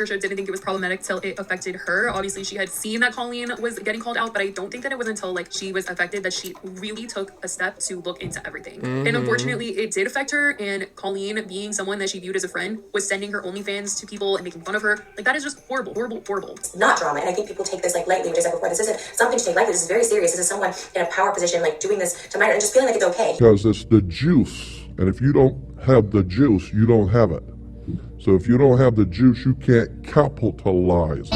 Trisha didn't think it was problematic till it affected her. Obviously, she had seen that Colleen was getting called out, but I don't think that it was until like she was affected that she really took a step to look into everything. And unfortunately, it did affect her. And Colleen, being someone that she viewed as a friend, was sending her OnlyFans to people and making fun of her. Like, that is just horrible, horrible, horrible. It's not drama, and I think people take this like lightly, which I said before. This isn't something to take lightly. This is very serious. This is someone in a power position, like doing this to minor and just feeling like it's okay. Because it's the juice, and if you don't have the juice, you don't have it. So if you don't have the juice, you can't capitalize.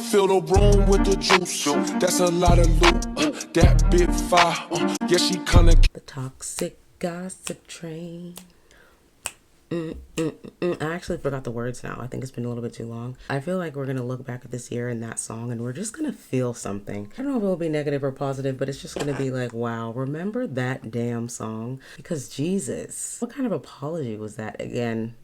Fill the room with the juice. That's a lot of loot. That bit fire. Yeah, she kinda. The toxic gossip train. I actually forgot the words now. I think it's been a little bit too long. I feel like we're gonna look back at this year and that song and we're just gonna feel something. I don't know if it'll be negative or positive, but it's just gonna be like, wow, remember that damn song? Because Jesus, what kind of apology was that? Again,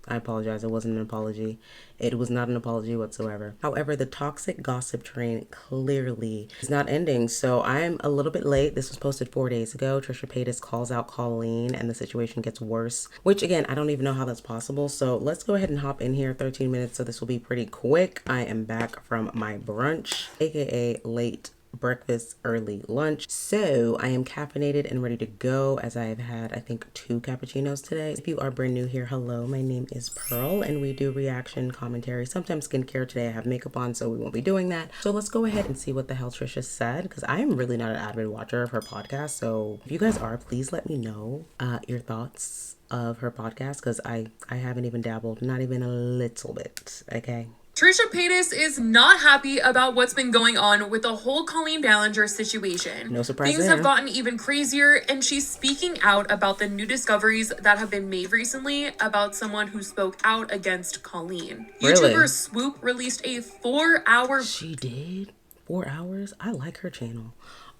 I apologize. It wasn't an apology. It was not an apology whatsoever. However, the toxic gossip train clearly is not ending. So I'm a little bit late. This was posted 4 days ago. Trisha Paytas calls out Colleen and the situation gets worse, which again, I don't even know how that's possible. So let's go ahead and hop in here. 13 minutes. So this will be pretty quick. I am back from my brunch, aka late breakfast, early lunch. So I am caffeinated and ready to go, as I have had, I think, 2 cappuccinos today. If you are brand new here, hello, my name is Pearl and we do reaction commentary, sometimes skincare. Today I have makeup on, so we won't be doing that. So let's go ahead and see what the hell Trisha said, because I am really not an avid watcher of her podcast. So if you guys are, please let me know your thoughts of her podcast, because I haven't even dabbled, not even a little bit, okay? Trisha Paytas is not happy about what's been going on with the whole Colleen Ballinger situation. No surprise Things there. have gotten even crazier, and she's speaking out about the new discoveries that have been made recently about someone who spoke out against Colleen. Really? YouTuber Swoop released a 4-hour... She did? 4 hours? I like her channel.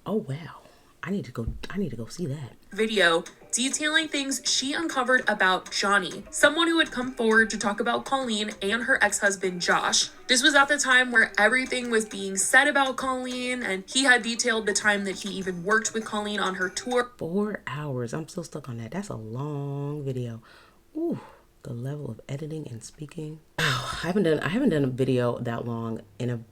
Oh, wow. I need to go see that. Video detailing things she uncovered about Johnny, someone who had come forward to talk about Colleen and her ex-husband Josh. This was at the time where everything was being said about Colleen, and he had detailed the time that he even worked with Colleen on her tour. 4 hours. I'm still stuck on that. That's a long video. Ooh, the level of editing and speaking. Wow, I haven't done a video that long in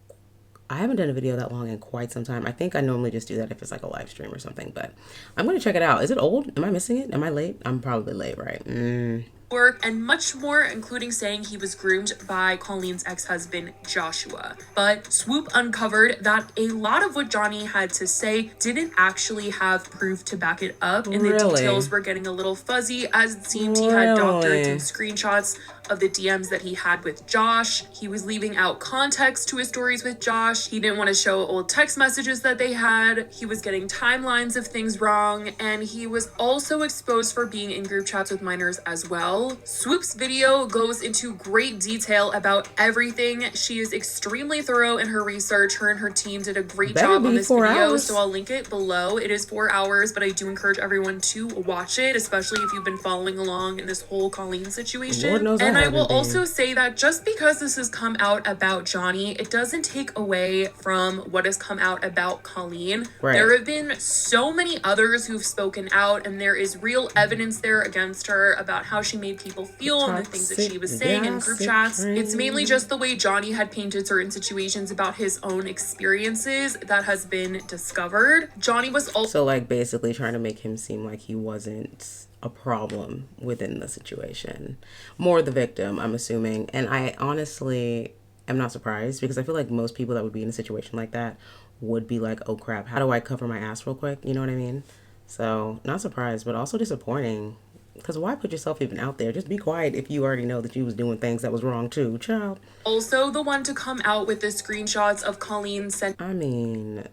quite some time. I think I normally just do that if it's like a live stream or something, but I'm going to check it out. Is it old? Am I missing it? Am I late? I'm probably late, right? Work and much more, including saying he was groomed by Colleen's ex-husband Joshua. But Swoop uncovered that a lot of what Johnny had to say didn't actually have proof to back it up, and the details were getting a little fuzzy, as it seemed he had doctored some screenshots of the DMs that he had with Josh. He was leaving out context to his stories with Josh. He didn't want to show old text messages that they had. He was getting timelines of things wrong, and he was also exposed for being in group chats with minors as well. Swoop's video goes into great detail about everything. She is extremely thorough in her research. Her and her team did a great job on this video, so I'll link it below. It is 4 hours, but I do encourage everyone to watch it, especially if you've been following along in this whole Colleen situation. Lord knows and I will also say that just because this has come out about Johnny, it doesn't take away from what has come out about Colleen. Right. There have been so many others who've spoken out, and there is real evidence there against her about how she made people feel and the things that she was saying in group chats. It's mainly just the way Johnny had painted certain situations about his own experiences that has been discovered. Johnny was also like basically trying to make him seem like he wasn't a problem within the situation, more the victim, I'm assuming. And I honestly am not surprised, because I feel like most people that would be in a situation like that would be like, oh crap, how do I cover my ass real quick? You know what I mean? So not surprised, but also disappointing, because why put yourself even out there? Just be quiet if you already know that you was doing things that was wrong too, child. Also the one to come out with the screenshots of Colleen I mean,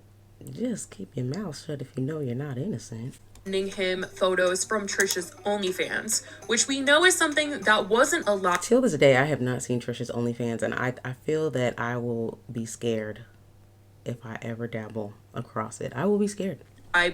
just keep your mouth shut if you know you're not innocent. sending him photos from Trisha's OnlyFans, which we know is something that wasn't allowed. Till this day, I have not seen Trisha's OnlyFans, and I feel that I will be scared if I ever dabble across it. I will be scared.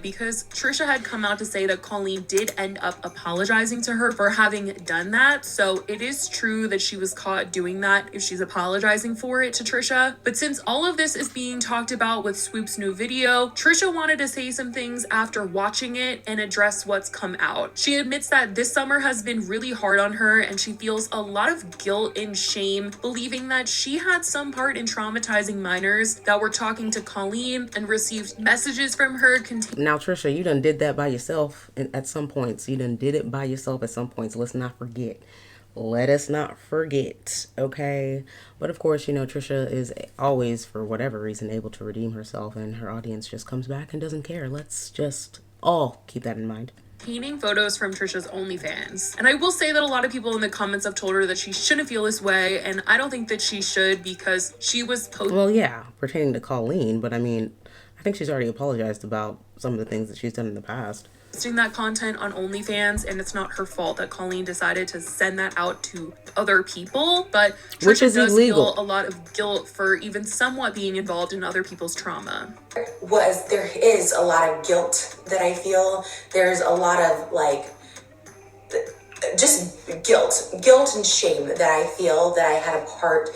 because Trisha had come out to say that Colleen did end up apologizing to her for having done that. So it is true that she was caught doing that if she's apologizing for it to Trisha. But since all of this is being talked about with Swoop's new video, Trisha wanted to say some things after watching it and address what's come out. She admits that this summer has been really hard on her and she feels a lot of guilt and shame, believing that she had some part in traumatizing minors that were talking to Colleen and received messages from her Now, Trisha, you done did that by yourself at some points. You done did it by yourself at some points. Let's not forget. Let us not forget, okay? But of course, you know, Trisha is always, for whatever reason, able to redeem herself, and her audience just comes back and doesn't care. Let's just all keep that in mind. painting photos from Trisha's OnlyFans. And I will say that a lot of people in the comments have told her that she shouldn't feel this way, and I don't think that she should, because she was Well, yeah, pertaining to Colleen, but I mean, I think she's already apologized about some of the things that she's done in the past. Posting that content on OnlyFans, and it's not her fault that Colleen decided to send that out to other people, but Trisha Which is does illegal. feel a lot of guilt for even somewhat being involved in other people's trauma. There is a lot of guilt that I feel. There's a lot of just guilt and shame that I feel that I had a part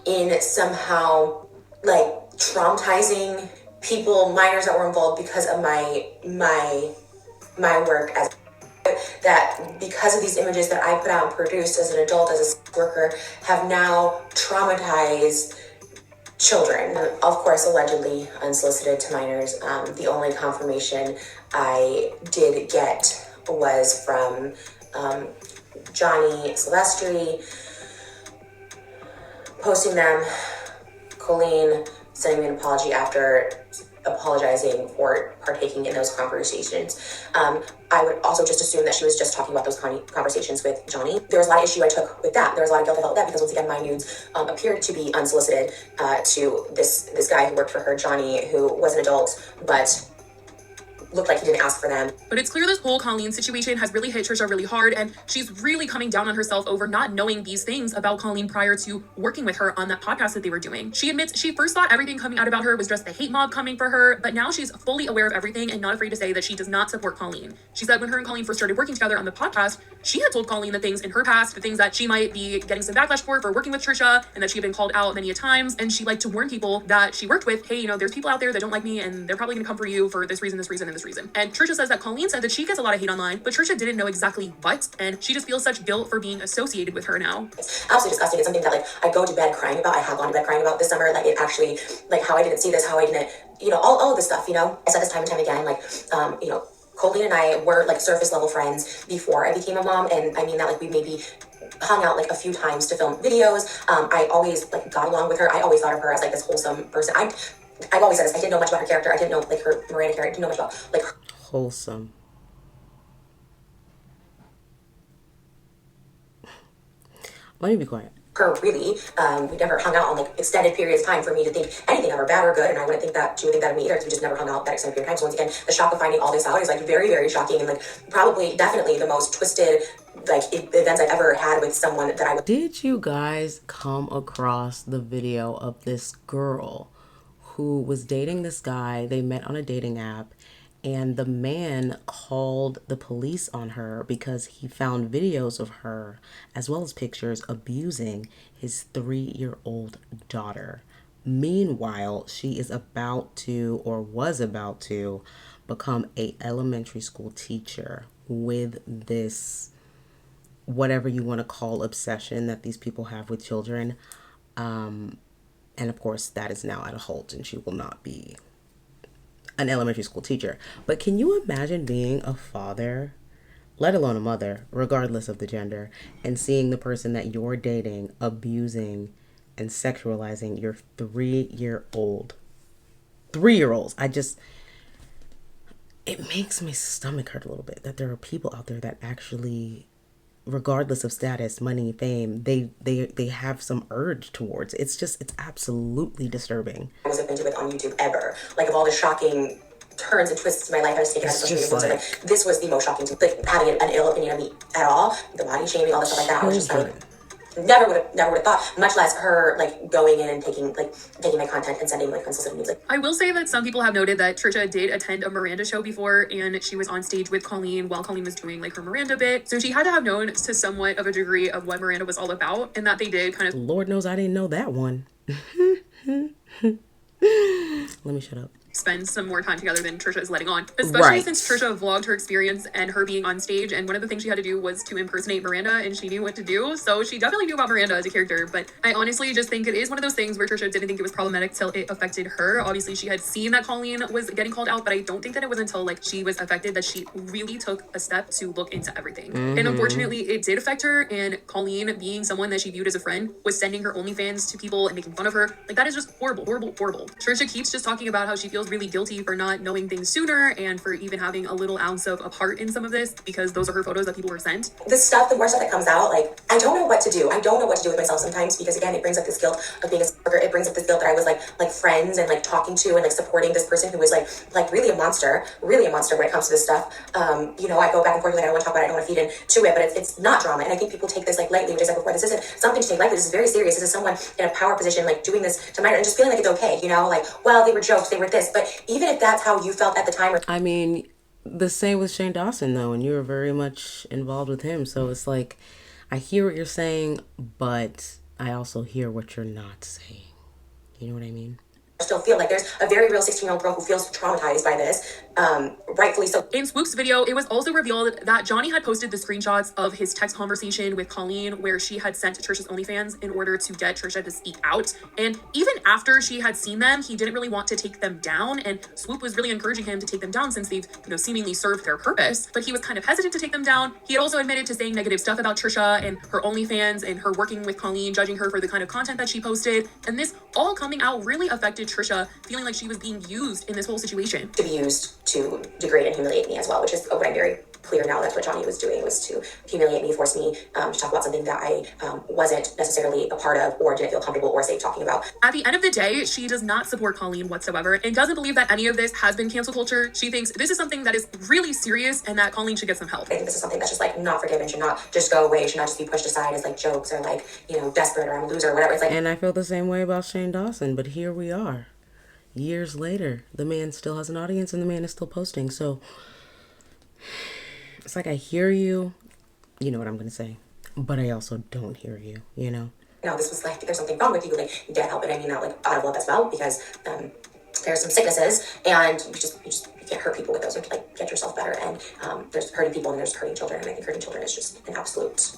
in somehow traumatizing people, minors that were involved because of my work as that, because of these images that I put out and produced as an adult, as a sex worker, have now traumatized children. Of course, allegedly unsolicited to minors. The only confirmation I did get was from Johnny Silvestri posting them, Colleen sending me an apology after apologizing for partaking in those conversations. I would also just assume that she was just talking about those conversations with Johnny. There was a lot of issue I took with that. There was a lot of guilt I felt with that, because once again, my nudes appeared to be unsolicited to this guy who worked for her, Johnny, who was an adult, but looked like he didn't ask for them. But it's clear this whole Colleen situation has really hit Trisha really hard, and she's really coming down on herself over not knowing these things about Colleen prior to working with her on that podcast that they were doing. She admits she first thought everything coming out about her was just the hate mob coming for her, but now she's fully aware of everything and not afraid to say that she does not support Colleen. She said when her and Colleen first started working together on the podcast, she had told Colleen the things in her past, the things that she might be getting some backlash for working with Trisha, and that she had been called out many a times, and she liked to warn people that she worked with, hey, you know, there's people out there that don't like me, and they're probably gonna come for you for this reason, this reason, and this reason. And Trisha says that Colleen said that she gets a lot of hate online, but Trisha didn't know exactly what, and she just feels such guilt for being associated with her now. It's absolutely disgusting. It's something that I go to bed crying about. I have gone to bed crying about this summer. It actually, how I didn't see this, how I didn't, all of this stuff, I said this time and time again, Colleen and I were surface level friends before I became a mom, and I mean that we maybe hung out a few times to film videos. I always got along with her. I always thought of her as this wholesome person. I've always said this. I didn't know much about her character. I didn't know her Miranda character. I didn't know much about her. Wholesome. Let me be quiet. Her really. We never hung out on extended periods of time for me to think anything of her, bad or good, and I wouldn't think that she would think that of me either, because we just never hung out that extended period of time. So once again, the shock of finding all this out is very, very shocking, and probably definitely the most twisted events I've ever had with someone that I would. Did you guys come across the video of this girl who was dating this guy? They met on a dating app, and the man called the police on her because he found videos of her, as well as pictures, abusing his 3-year-old daughter. Meanwhile, she is about to, or was about to, become an elementary school teacher with this, whatever you want to call, obsession that these people have with children. And of course, that is now at a halt, and she will not be an elementary school teacher. But can you imagine being a father, let alone a mother, regardless of the gender, and seeing the person that you're dating abusing and sexualizing your 3-year-olds? It makes my stomach hurt a little bit that there are people out there that actually, regardless of status, money, fame, they have some urge towards it. It's absolutely disturbing. I was acquainted with on YouTube ever. Of all the shocking turns and twists in my life I was taking on social media, this was the most shocking to me. Having an ill opinion of me at all, the body shaming, all the stuff like that. I was just never would have thought, much less her like going in and taking my content and sending like unsolicited nudes. I will say that some people have noted that Trisha did attend a Miranda show before, and she was on stage with Colleen while Colleen was doing like her Miranda bit. So she had to have known to somewhat of a degree of what Miranda was all about, and that they did kind of. Lord knows I didn't know that one. Let me shut up. Spend some more time together than Trisha is letting on, especially Right. since Trisha vlogged her experience and her being on stage, and one of the things she had to do was to impersonate Miranda, and she knew what to do, so she definitely knew about Miranda as a character. But I honestly just think it is one of those things where Trisha didn't think it was problematic till it affected her. Obviously she had seen that Colleen was getting called out, but I don't think that it was until like she was affected that she really took a step to look into everything. And unfortunately it did affect her, and Colleen, being someone that she viewed as a friend, was sending her OnlyFans to people and making fun of her. Like, that is just horrible. Trisha keeps just talking about how she feels really guilty for not knowing things sooner and for even having a little ounce of a part in some of this, because those are her photos that people were sent. The more stuff that comes out, like, I don't know what to do. I don't know what to do with myself sometimes, because again, it brings up this guilt of being a stalker. It brings up this guilt that I was like friends and like talking to and like supporting this person who was like really a monster when it comes to this stuff. You know, I go back and forth, like, I don't want to talk about it, I don't want to feed into it, but it's not drama. And I think people take this like lightly, which I said before. This isn't something to take lightly. This is very serious. This is someone in a power position, like doing this to minor and just feeling like it's okay, you know, like, well, they were jokes, they were this. But even if that's how you felt at the time. I mean, the same with Shane Dawson, though, and you were very much involved with him. So it's like, I hear what you're saying, but I also hear what you're not saying. You know what I mean? Still feel like there's a very real 16-year-old girl who feels traumatized by this, rightfully so. In Swoop's video, it was also revealed that Johnny had posted the screenshots of his text conversation with Colleen where she had sent Trisha's OnlyFans in order to get Trisha to speak out. And even after she had seen them, he didn't really want to take them down, and Swoop was really encouraging him to take them down since they've, you know, seemingly served their purpose. But he was kind of hesitant to take them down. He had also admitted to saying negative stuff about Trisha and her OnlyFans and her working with Colleen, judging her for the kind of content that she posted. And this all coming out really affected Trisha, feeling like she was being used in this whole situation. To be used to degrade and humiliate me as well, which is what I'm very clear now. That's what Johnny was doing, was to humiliate me, force me to talk about something that I wasn't necessarily a part of or didn't feel comfortable or safe talking about. At the end of the day, she does not support Colleen whatsoever and doesn't believe that any of this has been cancel culture. She thinks this is something that is really serious and that Colleen should get some help. I think this is something that's just like not forgiven, should not just go away, should not just be pushed aside as like jokes or like, you know, desperate or I'm a loser or whatever. It's like, And I feel the same way about Shane Dawson, but here we are. Years later, the man still has an audience and the man is still posting. So it's like, I hear you, you know what I'm going to say, but I also don't hear you, you know? no, this was like, there's something wrong with you, like, you can't help it. I mean that like out of love as well, because there's some sicknesses and you can't hurt people with those. You have to like get yourself better, and there's hurting people and there's hurting children, and I think hurting children is just an absolute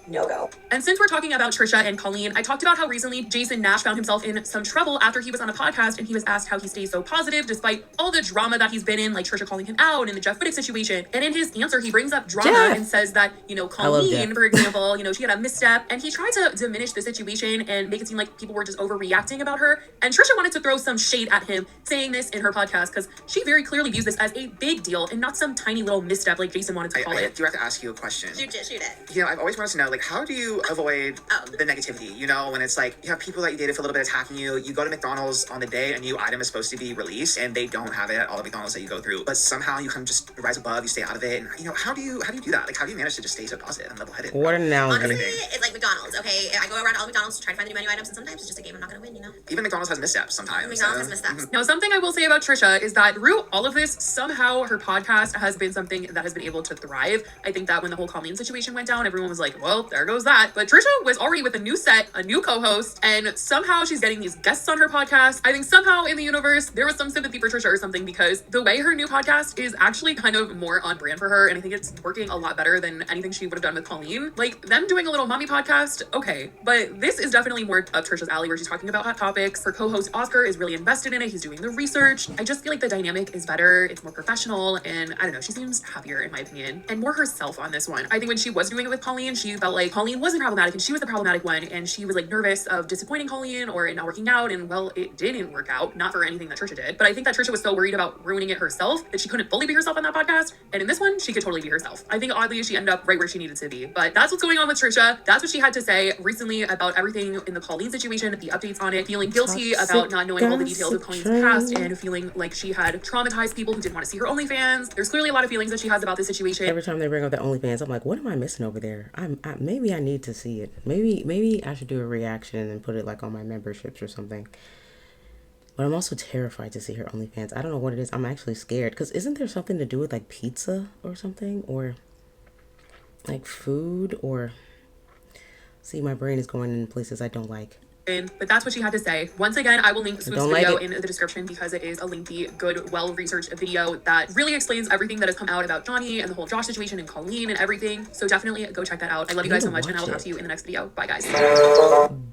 no-go. And since we're talking about Trisha and Colleen, I talked about how recently Jason Nash found himself in some trouble after he was on a podcast and he was asked how he stays so positive despite all the drama that he's been in, like Trisha calling him out and the Jeff Fittick situation. And in his answer, he brings up drama and says that, you know, Colleen, for example, you know, she had a misstep, and he tried to diminish the situation and make it seem like people were just overreacting about her. And Trisha wanted to throw some shade at him, saying this in her podcast because she very clearly views this as a big deal and not some tiny little misstep like Jason wanted to call it. I do have to ask you a question. Shoot it. You know, I've always wanted to know, like, how do you avoid the negativity? You know, when it's like you have people that you dated for a little bit attacking you. You go to McDonald's on the day a new item is supposed to be released, and they don't have it at all the McDonald's that you go through. But somehow you kind of just rise above, you stay out of it. And you know, how do you do that? Like, how do you manage to just stay so positive and level-headed? What an analogy. Honestly, it's like McDonald's, okay? I go around all McDonald's to try to find the new menu items, and sometimes it's just a game I'm not gonna win, you know? Even McDonald's has missteps sometimes. McDonald's has missteps. Now, something I will say about Trisha is that through all of this, somehow her podcast has been something that has been able to thrive. I think that when the whole Colleen situation went down, everyone was like, well, there goes that. But Trisha was already with a new set, a new co-host, and somehow she's getting these guests on her podcast. I think somehow in the universe, there was some sympathy for Trisha or something, because the way her new podcast is actually kind of more on brand for her, and I think it's working a lot better than anything she would have done with Colleen. Like, them doing a little mommy podcast, okay, but this is definitely more up Trisha's alley, where she's talking about hot topics. Her co-host Oscar is really invested in it. He's doing the research. I just feel like the dynamic is better. It's more professional, and I don't know, she seems happier in my opinion, and more herself on this one. I think when she was doing it with Colleen, she felt like Colleen wasn't problematic and she was the problematic one, and she was like nervous of disappointing Colleen or it not working out, and well, it didn't work out, not for anything that Trisha did, but I think that Trisha was so worried about ruining it herself that she couldn't fully be herself on that podcast, and in this one, she could totally be herself. I think oddly she ended up right where she needed to be, but that's what's going on with Trisha. That's what she had to say recently about everything in the Colleen situation, the updates on it, feeling guilty about not knowing all the details of Colleen's past, and feeling like she had traumatized people who didn't want to see her OnlyFans. There's clearly a lot of feelings that she has about this situation. Every time they bring up the OnlyFans, I'm like, what am I missing over there? maybe I need to see it. Maybe I should do a reaction and put it like on my memberships or something. But I'm also terrified to see her OnlyFans. I don't know what it is. I'm actually scared. Because isn't there something to do with like pizza or something? Or like food? Or see, my brain is going in places I don't like. But that's what she had to say. Once again, I will link Swoop's Don't video like in the description because it is a lengthy, good, well-researched video that really explains everything that has come out about Johnny and the whole Josh situation and Colleen and everything. So definitely go check that out. I love you guys so much, and I will talk to you in the next video. Bye, guys.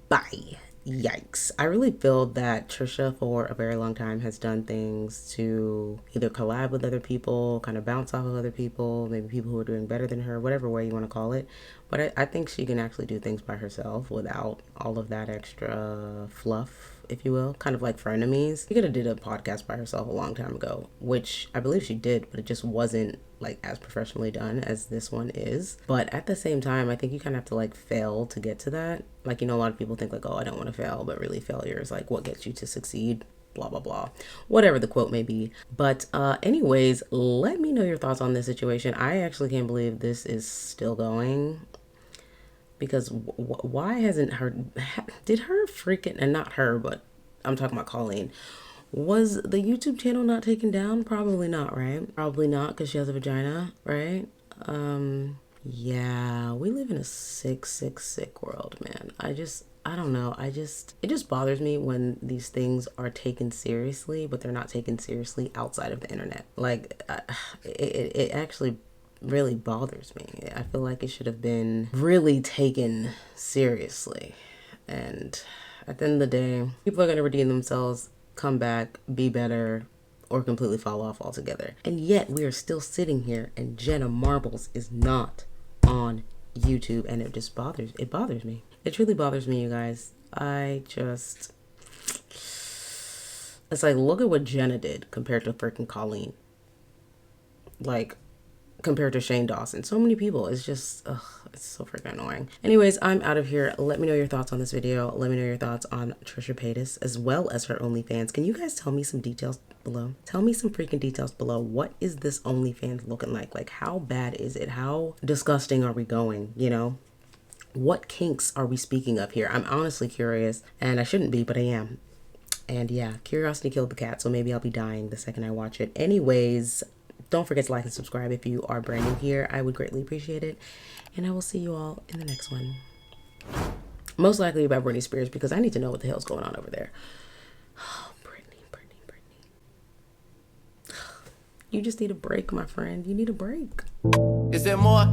Bye. Yikes. I really feel that Trisha for a very long time has done things to either collab with other people, kind of bounce off of other people, maybe people who are doing better than her, whatever way you want to call it. But I think she can actually do things by herself without all of that extra fluff, if you will, kind of like frenemies. She could have did a podcast by herself a long time ago, which I believe she did, but it just wasn't like as professionally done as this one is. But at the same time, I think you kind of have to like fail to get to that. Like, you know, a lot of people think like, oh, I don't want to fail, but really failure is like what gets you to succeed, blah blah blah, whatever the quote may be. But anyways, let me know your thoughts on this situation. I actually can't believe this is still going, because why hasn't her, did her freaking, and not her, but I'm talking about Colleen, was the YouTube channel not taken down? Probably not, right? Probably not, because she has a vagina, right? Yeah, we live in a sick world, man. I don't know. It just bothers me when these things are taken seriously, but they're not taken seriously outside of the internet. Like, it actually really bothers me. I feel like it should have been really taken seriously. And at the end of the day, people are going to redeem themselves, come back, be better, or completely fall off altogether. And yet we are still sitting here and Jenna Marbles is not on YouTube, and it just bothers me. It truly bothers me, you guys. It's like, look at what Jenna did compared to freaking Colleen. Like, compared to Shane Dawson. So many people. It's just, ugh, it's so freaking annoying. Anyways, I'm out of here. Let me know your thoughts on this video. Let me know your thoughts on Trisha Paytas as well as her OnlyFans. Can you guys tell me some details below? Tell me some freaking details below. What is this OnlyFans looking like? Like, how bad is it? How disgusting are we going, you know? What kinks are we speaking of here? I'm honestly curious, and I shouldn't be, but I am. And yeah, curiosity killed the cat, so maybe I'll be dying the second I watch it. Anyways, don't forget to like and subscribe if you are brand new here. I would greatly appreciate it. And I will see you all in the next one. Most likely about Britney Spears, because I need to know what the hell's going on over there. Oh, Britney. You just need a break, my friend. You need a break. Is there more?